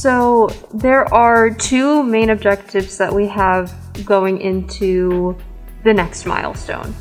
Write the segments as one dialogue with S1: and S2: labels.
S1: So there are two main objectives that we have going into the next milestone.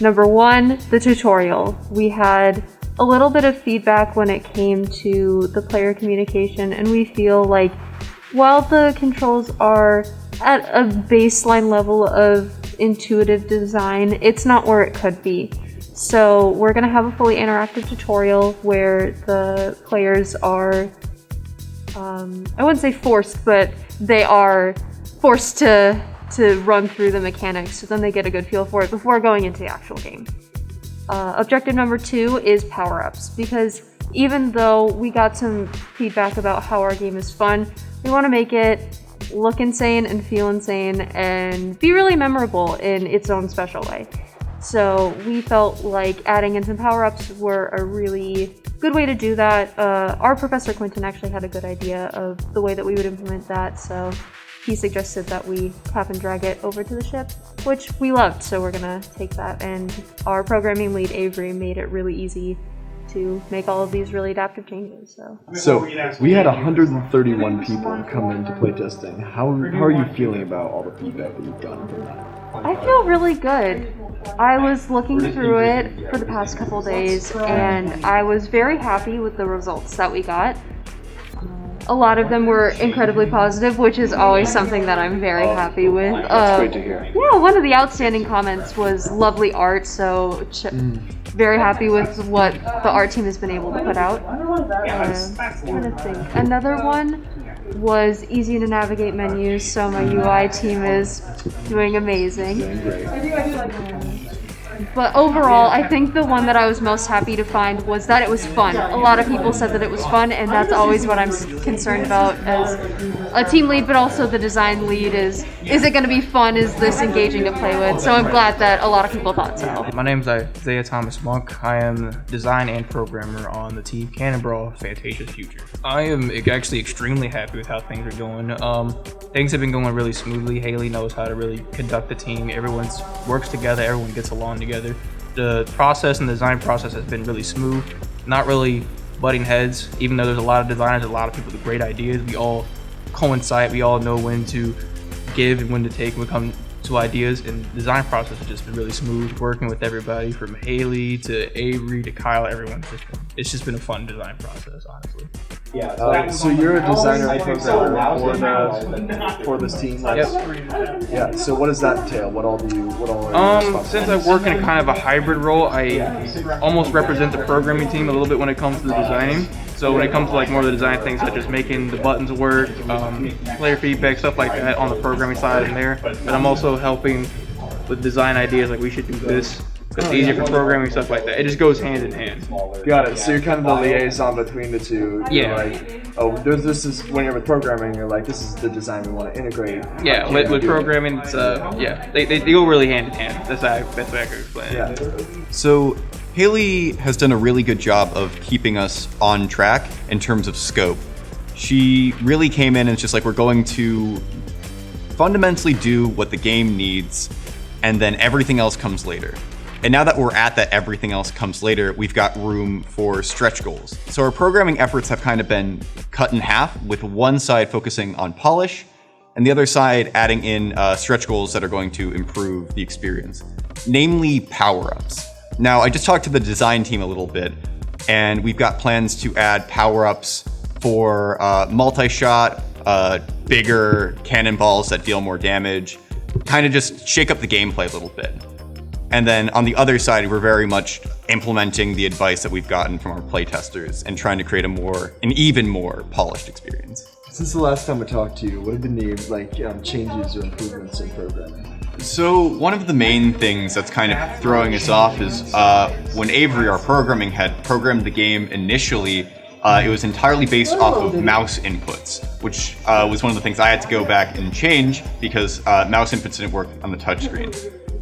S1: Number one, the tutorial. We had a little bit of feedback when it came to the player communication, and we feel like while the controls are at a baseline level of intuitive design, it's not where it could be. So we're going to have a fully interactive tutorial where the players are, I wouldn't say forced, but they are forced to run through the mechanics, so then they get a good feel for it before going into the actual game. Objective number two is power-ups, because even though we got some feedback about how our game is fun, we want to make it look insane and feel insane and be really memorable in its own special way. So we felt like adding in some power-ups were a really good way to do that. Our Professor Quinton actually had a good idea of the way that we would implement that, so he suggested that we tap and drag it over to the ship, which we loved, so we're gonna take that. And our programming lead, Avery, made it really easy to make all of these really adaptive changes.
S2: So we had 131 people come into playtesting. How are you feeling about all the feedback that you've gotten from that?
S1: I feel really good. I was looking through it for the past couple days, and I was very happy with the results that we got. A lot of them were incredibly positive, which is always something that I'm very happy with.
S2: That's great to hear.
S1: Yeah, one of the outstanding comments was lovely art, so very happy with what the art team has been able to put out. I'm trying to think. Another one was easy to navigate menus, so my UI team is doing amazing. But overall, I think the one that I was most happy to find was that it was fun. A lot of people said that it was fun, and that's always what I'm concerned about as a team lead, but also the design lead is it going to be fun? Is this engaging to play with? So I'm glad that a lot of people thought so.
S3: My name is Isaiah Thomas Monk. I am design and programmer on the team Cannon Brawl Fantasia's Future. I am actually extremely happy with how things are going. Things have been going really smoothly. Haley knows how to really conduct the team. Everyone works together. Everyone gets along together. The process and the design process has been really smooth. Not really butting heads. Even though there's a lot of designers, a lot of people with great ideas, we all coincide. We all know when to give and when to take when it comes to ideas. And the design process has just been really smooth. Working with everybody from Haley to Avery to Kyle, it's just been a fun design process, honestly.
S2: So you're a designer and programmer for this team.
S3: Yep.
S2: Yeah. So what does that entail? What all are you responsible for?
S3: Since I work in a kind of a hybrid role, I almost represent the programming team a little bit when it comes to the designing. So when it comes to like more of the design things, such as making the buttons work, player feedback, stuff like that on the programming side in there. But I'm also helping with design ideas, like we should do this. It's easier for programming, stuff like that. It just goes hand in hand.
S2: Got it. So you're kind of the liaison between the two.
S3: Yeah.
S2: This is when you're with programming, you're like, this is the design we want to integrate.
S3: Yeah, with programming, it's they go really hand in hand. That's how I can explain it.
S2: Yeah.
S4: So Haley has done a really good job of keeping us on track in terms of scope. She really came in and it's just like, we're going to fundamentally do what the game needs, and then everything else comes later. And now that we're at that everything else comes later, we've got room for stretch goals. So our programming efforts have kind of been cut in half, with one side focusing on polish and the other side adding in stretch goals that are going to improve the experience, namely power-ups. Now, I just talked to the design team a little bit, and we've got plans to add power-ups for multi-shot, bigger cannonballs that deal more damage, kind of just shake up the gameplay a little bit. And then on the other side, we're very much implementing the advice that we've gotten from our playtesters and trying to create an even more polished experience.
S2: Since the last time we talked to you, what have been the changes or improvements in programming?
S4: So one of the main things that's kind of throwing us off is when Avery, our programming head, programmed the game initially, it was entirely based off of mouse inputs, which was one of the things I had to go back and change because mouse inputs didn't work on the touchscreen.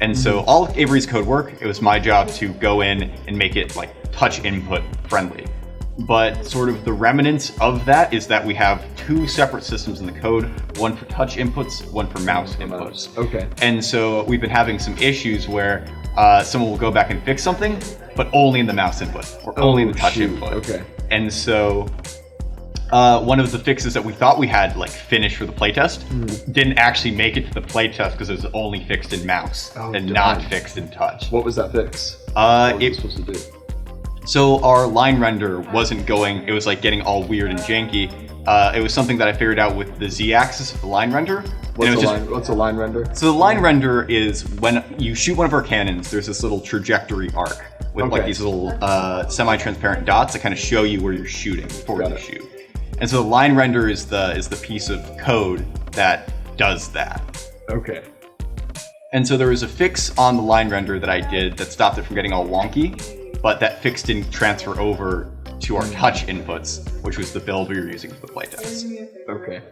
S4: And so all of Avery's code work, it was my job to go in and make it like touch input friendly. But sort of the remnants of that is that we have two separate systems in the code, one for touch inputs, one for mouse inputs.
S2: Okay.
S4: And so we've been having some issues where someone will go back and fix something, but only in the mouse input or only in the touch input.
S2: Okay.
S4: And so one of the fixes that we thought we had like finished for the playtest didn't actually make it to the playtest because it was only fixed in mouse and not fixed in touch.
S2: What was that fix? What was it supposed to do?
S4: So our line render wasn't going, it was like getting all weird and janky. It was something that I figured out with the Z-axis of the line render.
S2: What's a line render?
S4: So the line render is when you shoot one of our cannons, there's this little trajectory arc with like these little semi-transparent dots that kind of show you where you're shooting before you shoot. And so the line render is the piece of code that does that.
S2: Okay.
S4: And so there was a fix on the line render that I did that stopped it from getting all wonky, but that fix didn't transfer over to our touch inputs, which was the build we were using for the playtest.
S2: Okay.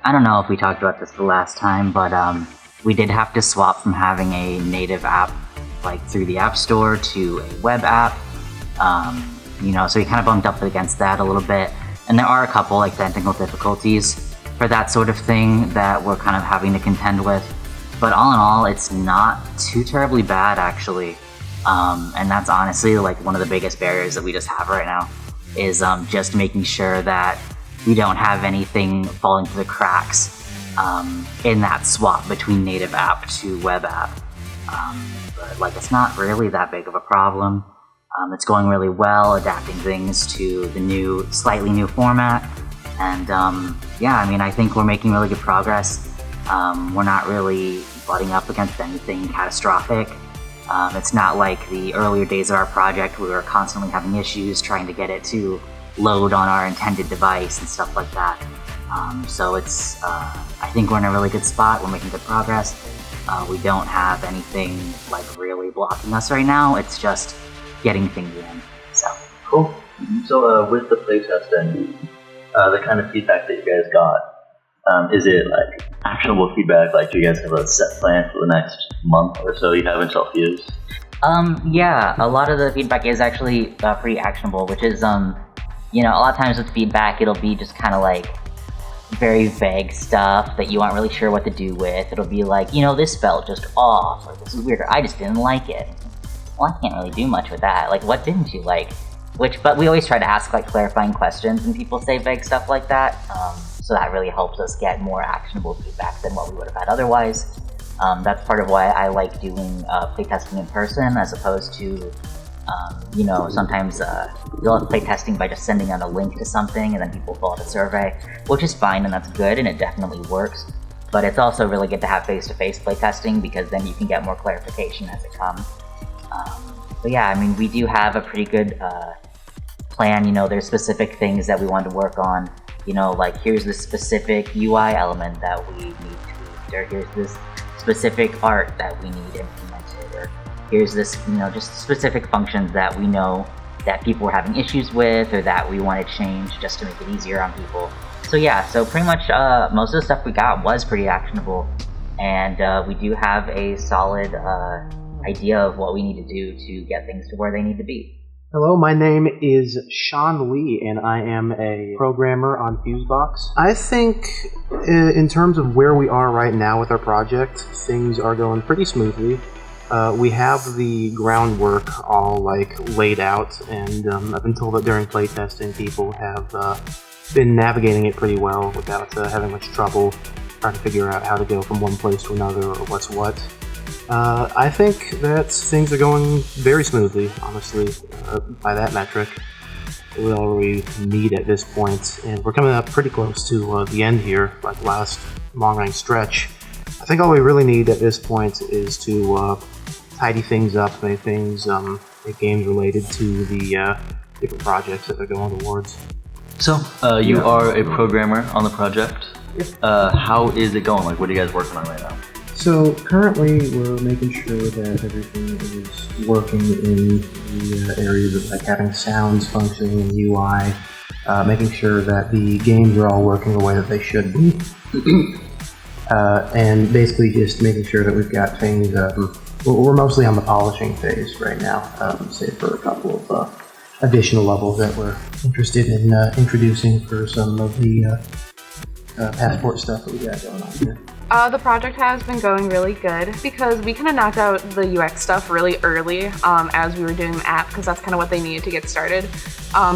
S5: I don't know if we talked about this the last time, but we did have to swap from having a native app like through the App Store to a web app. So we kind of bumped up against that a little bit. And there are a couple like technical difficulties for that sort of thing that we're kind of having to contend with. But all in all, it's not too terribly bad actually. And that's honestly like one of the biggest barriers that we just have right now is just making sure that we don't have anything falling through the cracks in that swap between native app to web app. But like, it's not really that big of a problem. It's going really well, adapting things to the slightly new format. And I think we're making really good progress. We're not really butting up against anything catastrophic. It's not like the earlier days of our project, we were constantly having issues trying to get it to load on our intended device and stuff like that. So it's, I think we're in a really good spot. We're making good progress. We don't have anything like really blocking us right now. It's just getting things in. So
S6: cool. So with the playtesting, the kind of feedback that you guys got, is it like actionable feedback? Like, do you guys have a set plan for the next month or so you have until Fuse?
S5: Yeah, a lot of the feedback is actually pretty actionable, which is, a lot of times with feedback, it'll be just kind of like very vague stuff that you aren't really sure what to do with. It'll be like, this felt just off, or this is weird, or I just didn't like it. Well, I can't really do much with that. Like, what didn't you like? But we always try to ask like clarifying questions when people say vague stuff like that. So that really helps us get more actionable feedback than what we would have had otherwise. That's part of why I like doing playtesting in person as opposed to, sometimes you'll have playtesting by just sending out a link to something and then people fill out a survey, which is fine and that's good and it definitely works. But it's also really good to have face-to-face playtesting because then you can get more clarification as it comes. But yeah, we do have a pretty good plan. There's specific things that we want to work on. Like here's this specific UI element that we need tweaked, or here's this specific art that we need implemented, or here's this, just specific functions that we know that people were having issues with or that we want to change just to make it easier on people. So yeah, so pretty much most of the stuff we got was pretty actionable, and we do have a solid idea of what we need to do to get things to where they need to be.
S7: Hello, my name is Sean Lee, and I am a programmer on FUSEbox. I think, in terms of where we are right now with our project, things are going pretty smoothly. We have the groundwork all laid out, and I've been told that during playtesting, people have been navigating it pretty well without having much trouble trying to figure out how to go from one place to another or what's what. I think that things are going very smoothly, honestly, by that metric. We all we need at this point, and we're coming up pretty close to the end here, like last long-range stretch. I think all we really need at this point is to tidy things up, make things, make games related to the different projects that they're going towards.
S6: So, you are a programmer on the project. How is it going? Like, what are you guys working on right now?
S7: So currently we're making sure that everything is working in the areas of like having sounds functioning in UI, making sure that the games are all working the way that they should be, and basically just making sure that we've got things, we're mostly on the polishing phase right now, save for a couple of additional levels that we're interested in introducing for some of the passport stuff that we got going on here.
S8: The project has been going really good because we kind of knocked out the UX stuff really early as we were doing the app, because that's kind of what they needed to get started.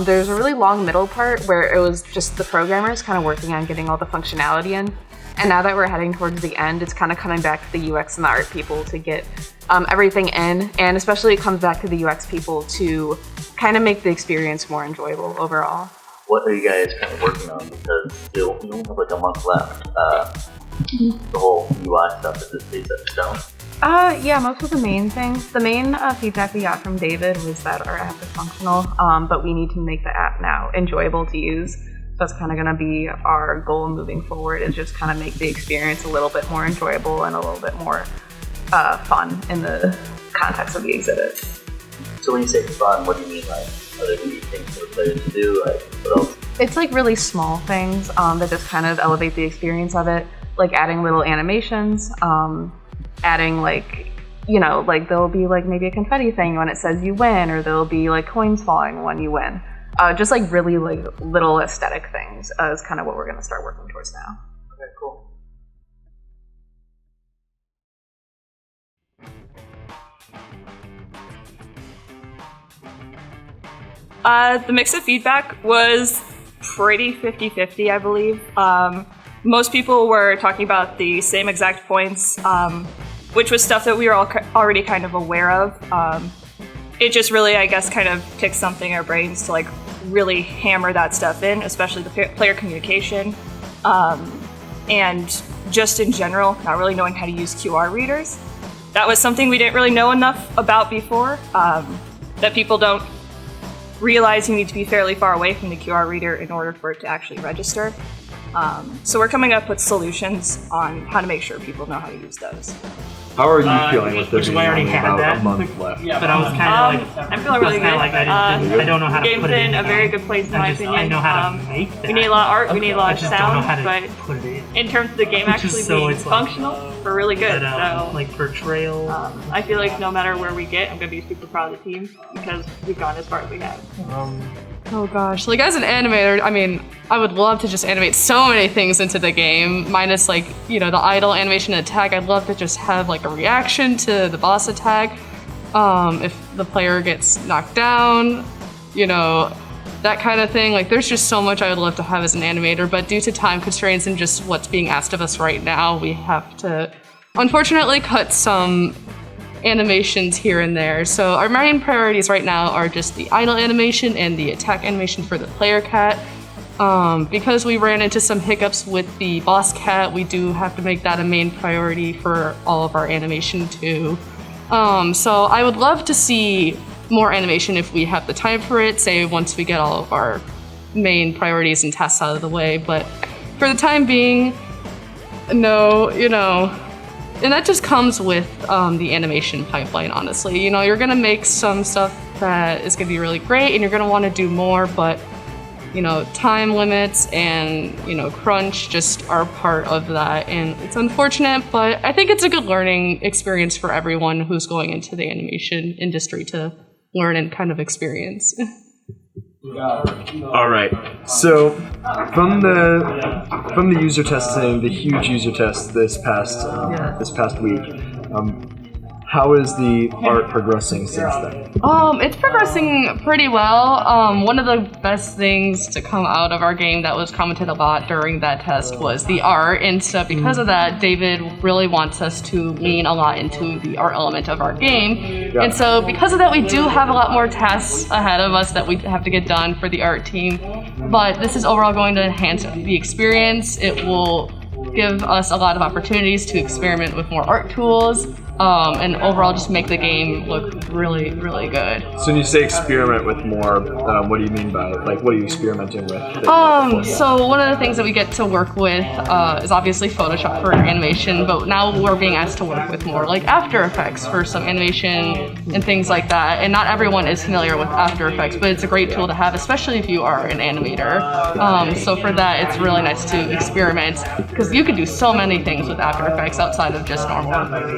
S8: There's a really long middle part where it was just the programmers kind of working on getting all the functionality in. And now that we're heading towards the end, it's kind of coming back to the UX and the art people to get everything in. And especially it comes back to the UX people to kind of make the experience more enjoyable overall.
S6: What are you guys kind of working on? Because you only have like a month left. The whole UI stuff is this set in stone.
S8: Yeah, most of the main things. The main feedback we got from David was that our app is functional, but we need to make the app now enjoyable to use. So that's kind of going to be our goal moving forward, is just kind of make the experience a little bit more enjoyable and a little bit more fun in the context of the exhibit.
S6: So when you say fun, what do you mean? Like, are there going to be things for players to do? Like, what else?
S8: It's like really small things that just kind of elevate the experience of it. Like adding little animations, adding like, you know, like there'll be like maybe a confetti thing when it says you win, or there'll be like coins falling when you win. Just like really like little aesthetic things is kind of what we're going to start working towards now.
S6: Okay, cool.
S9: The mix of feedback was pretty 50-50, I believe. Most people were talking about the same exact points, which was stuff that we were all already kind of aware of. It just really, I guess, kind of took something in our brains to like really hammer that stuff in, especially the player communication. And just in general, not really knowing how to use QR readers. That was something we didn't really know enough about before, that people don't realize you need to be fairly far away from the QR reader in order for it to actually register. So we're coming up with solutions on how to make sure people know how to use those.
S2: How are you feeling with there
S10: which
S2: being
S10: I already
S2: only
S10: had
S2: about
S10: that.
S2: a month left?
S10: Yeah, but I was kind of like,
S9: I'm feeling really good.
S10: Like I don't know how to
S9: game's
S10: put it
S9: in a very good place in my opinion.
S10: I know how to make that.
S9: We need a lot of art, we need a lot
S10: I
S9: of
S10: just don't know
S9: sound,
S10: how to
S9: but
S10: put it in.
S9: in terms of the game
S10: Which is
S9: actually
S10: so
S9: being
S10: it's like-
S9: functional, we're really good.
S10: But,
S9: So
S10: like for trail,
S9: I feel like no matter where we get, I'm gonna be super proud of the team because we've gone as far as we have.
S11: Oh gosh, like as an animator, I mean, I would love to just animate so many things into the game, minus like, you know, the idle animation attack. I'd love to just have like a reaction to the boss attack. If the player gets knocked down, you know, that kind of thing. Like there's just so much I would love to have as an animator, but due to time constraints and just what's being asked of us right now, we have to unfortunately cut some animations here and there. So our main priorities right now are just the idle animation and the attack animation for the player cat. Because we ran into some hiccups with the boss cat, we do have to make that a main priority for all of our animation too. So I would love to see more animation if we have the time for it, say once we get all of our main priorities and tasks out of the way, but for the time being, no, you know. And that just comes with the animation pipeline, honestly. You know, you're gonna make some stuff that is gonna be really great and you're gonna wanna do more, but you know, time limits and, you know, crunch just are part of that. And it's unfortunate, but I think it's a good learning experience for everyone who's going into the animation industry to learn and kind of experience.
S2: All right. So, from the user testing, the huge user test this past week, how is the art progressing since then?
S11: It's progressing pretty well. One of the best things to come out of our game that was commented a lot during that test was the art, and so because of that, David really wants us to lean a lot into the art element of our game. And so because of that, we do have a lot more tasks ahead of us that we have to get done for the art team. But this is overall going to enhance the experience. It will give us a lot of opportunities to experiment with more art tools, and overall just make the game look really, really good.
S2: So when you say experiment with more, what do you mean by it? Like, what are you experimenting with?
S11: So one of the things that we get to work with is obviously Photoshop for animation, but now we're being asked to work with more like After Effects for some animation and things like that. And not everyone is familiar with After Effects, but it's a great tool to have, especially if you are an animator. So for that, it's really nice to experiment because you can do so many things with After Effects outside of just normal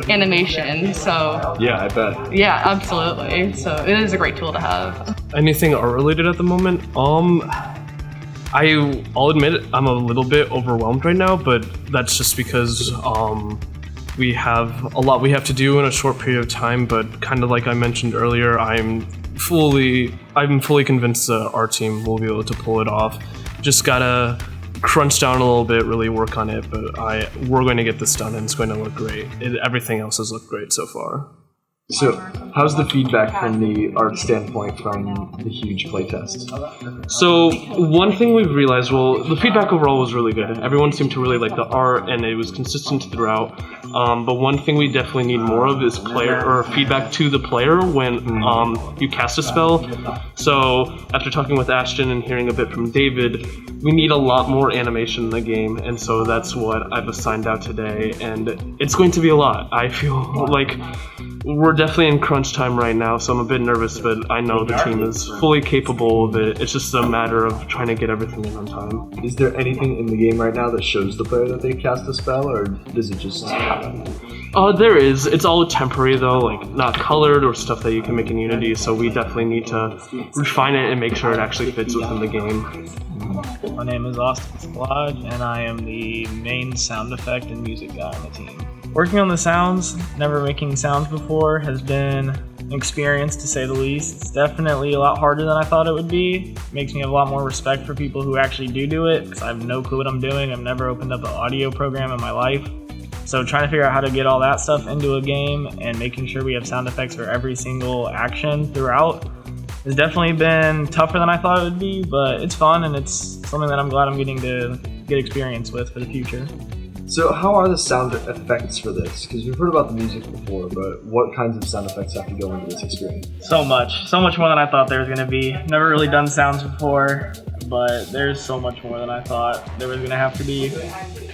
S11: animation. So
S2: yeah, I bet.
S11: Yeah, absolutely. So it is a great tool to have.
S12: Anything art related at the moment? I'll admit I'm a little bit overwhelmed right now, but that's just because we have a lot we have to do in a short period of time. But kind of like I mentioned earlier, I'm fully convinced that our team will be able to pull it off. Just gotta crunch down a little bit, really work on it, but we're going to get this done and it's going to look great. Everything else has looked great so far.
S2: So, how's the feedback from the art standpoint from the huge playtest?
S12: So, one thing we've realized, the feedback overall was really good. Everyone seemed to really like the art, and it was consistent throughout. But one thing we definitely need more of is feedback to the player when you cast a spell. So, after talking with Ashton and hearing a bit from David, we need a lot more animation in the game, and so that's what I've assigned out today, and it's going to be a lot. I feel like we're definitely in crunch time right now, so I'm a bit nervous, but I know the team is fully capable of it. It's just a matter of trying to get everything in on time.
S2: Is there anything in the game right now that shows the player that they cast a spell, or does it just happen?
S12: There is. It's all temporary though, like not colored or stuff that you can make in Unity, so we definitely need to refine it and make sure it actually fits within the game.
S13: My name is Austin Splodge, and I am the main sound effect and music guy on the team. Working on the sounds, never making sounds before, has been an experience to say the least. It's definitely a lot harder than I thought it would be. Makes me have a lot more respect for people who actually do it, because I have no clue what I'm doing. I've never opened up an audio program in my life. So trying to figure out how to get all that stuff into a game and making sure we have sound effects for every single action throughout has definitely been tougher than I thought it would be, but it's fun and it's something that I'm glad I'm getting to get experience with for the future.
S2: So how are the sound effects for this? Because we've heard about the music before, but what kinds of sound effects have to go into this experience?
S13: So much more than I thought there was going to be. Never really done sounds before, but there's so much more than I thought there was going to have to be.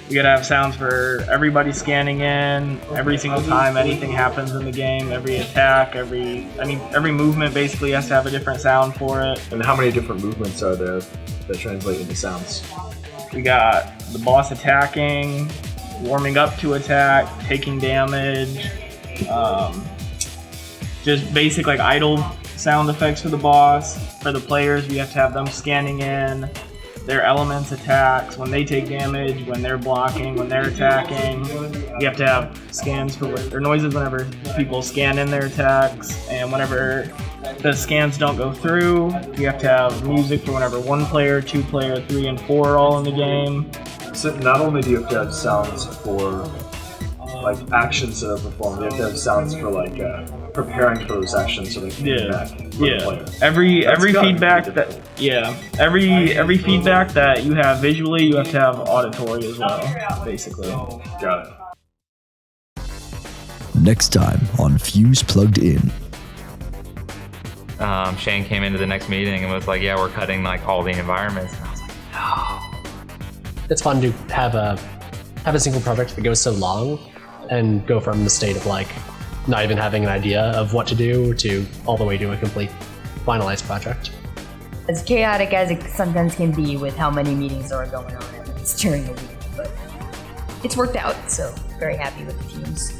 S13: We got to have sounds for everybody scanning in, every single time anything happens in the game, every attack, every movement basically has to have a different sound for it.
S2: And how many different movements are there that translate into sounds?
S13: We got the boss attacking, warming up to attack, taking damage, just basic like idle sound effects for the boss. For the players, we have to have them scanning in, their elements attacks, when they take damage, when they're blocking, when they're attacking. You have to have scans for or noises whenever people scan in their attacks, and whenever the scans don't go through, you have to have music for whenever 1 player, 2 player, 3, and 4 are all in the game.
S2: So not only do you have to have sounds for like actions that are performed, you have to have sounds for like preparing for those actions so they can get back for the player.
S13: Every feedback every feedback that you have visually, you have to have auditory as well, basically.
S2: Got it.
S14: Next time on Fuse Plugged In.
S15: Shane came into the next meeting and was like, "Yeah, we're cutting like all the environments." And I was like, "No."
S16: It's fun to have a single project that goes so long and go from the state of like not even having an idea of what to do to all the way to a complete finalized project.
S17: As chaotic as it sometimes can be with how many meetings are going on at once during the week, but it's worked out, so very happy with the teams.